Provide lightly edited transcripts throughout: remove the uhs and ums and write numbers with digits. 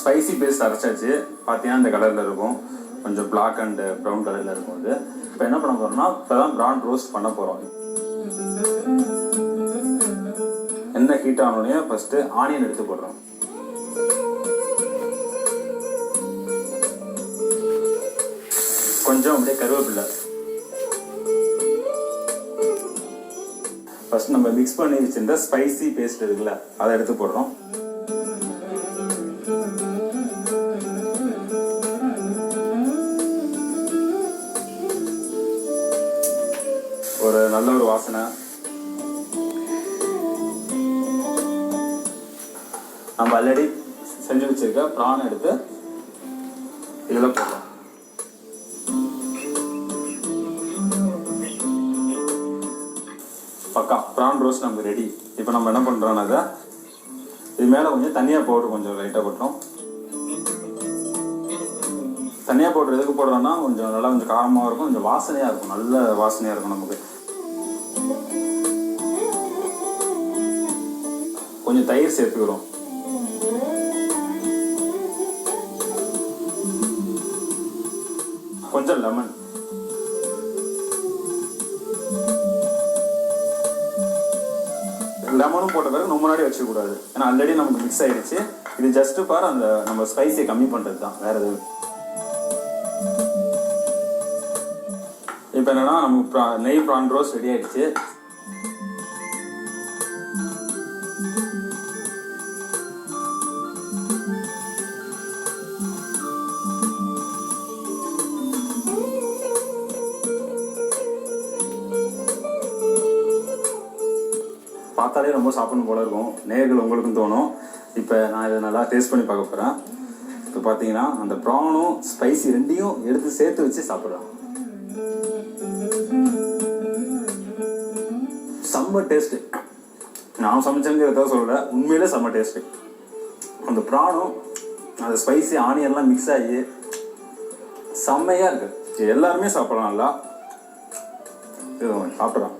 Spicy paste அரைச்சாச்சு. பார்த்தீங்கன்னா இந்த கலரில் இருக்கும், கொஞ்சம் பிளாக் அண்ட் ப்ரௌன் கலரில் இருக்கும். அது இப்போ என்ன பண்ண போகிறோம்னா, இப்போ தான் ப்ரான் ரோஸ்ட் பண்ண போகிறோம். எண்ணெய் ஹீட் ஆனோடனே ஃபஸ்ட்டு ஆனியன் எடுத்து போடுறோம். கொஞ்சம் அப்படியே கருவேப்பிலை. ஃபர்ஸ்ட் நம்ம மிக்ஸ் பண்ணி வச்சிருந்த ஸ்பைசி பேஸ்ட் இருக்குல்ல, அதை எடுத்து போடுறோம். ஒரு நல்ல ஒரு வாசனை. நம்ம ஆல்ரெடி செஞ்சு வச்சிருக்க ப்ரான் எடுத்து இதில் போடுறோம். பக்கா ப்ரான் ரோஸ்ட் நமக்கு ரெடி. இப்போ நம்ம என்ன பண்ணுறோம்னாக்கா, இது மேலே கொஞ்சம் தனியா பவுடர் கொஞ்சம் லைட்டாக போட்டோம். தனியா பவுடர் எதுக்கு போடுறோம்னா, கொஞ்சம் நல்லா கொஞ்சம் காரமாக இருக்கும், கொஞ்சம் வாசனையாக இருக்கும், நல்ல வாசனையாக இருக்கும். நமக்கு கொஞ்சம் தயிர் சேர்த்துக்கிறோம். கொஞ்சம் லெமன். லெமனும் போட்ட பிறகு ரொம்ப முன்னாடி வச்சுக்கூடாது, ஏன்னா ஆல்ரெடி நமக்கு மிக்ஸ் ஆயிடுச்சு. இது ஜஸ்ட் பார் அந்த நம்ம ஸ்பைஸை கம்மி பண்ணுறது தான், வேற எதுவும். இப்போ என்னன்னா நமக்கு நெய் ப்ரான் ரோஸ்ட் ரெடி ஆயிடுச்சு. பார்த்தாலே ரொம்ப சாப்பிடணும் போல இருக்கும், நேர்கள் உங்களுக்கும் தோணும். இப்போ நான் இதை நல்லா டேஸ்ட் பண்ணி பார்க்க போகிறேன். இப்போ பார்த்தீங்கன்னா அந்த ப்ரானும் ஸ்பைசி ரெண்டையும் எடுத்து சேர்த்து வச்சு சாப்பிட்றேன். செம்ம டேஸ்ட்டு. நான் சமைச்சேங்கிறத சொல்லலை, உண்மையிலே செம்ம டேஸ்ட்டு. அந்த ப்ரானும் அந்த ஸ்பைசி ஆனியன்லாம் மிக்ஸ் ஆகி செம்மையாக இருக்குது. எல்லாருமே சாப்பிடலாம், நல்லா சாப்பிட்றான்.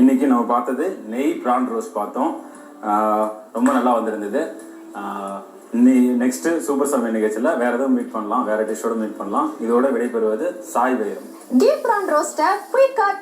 இன்னைக்கு நம்ம பார்த்தது நெய் ப்ரான் ரோஸ்ட் பார்த்தோம். ரொம்ப நல்லா வந்திருந்தது. நெக்ஸ்ட் சூப்பர் சமையல் நிகழ்ச்சியில் வேற எதுவும் மீட் பண்ணலாம், வேற டிஷ்ஷோட மீட் பண்ணலாம். இதோட விடைபெறுவது சாய் வைரம். டீப் ப்ரான் ரோஸ்ட்டை குயிக்காக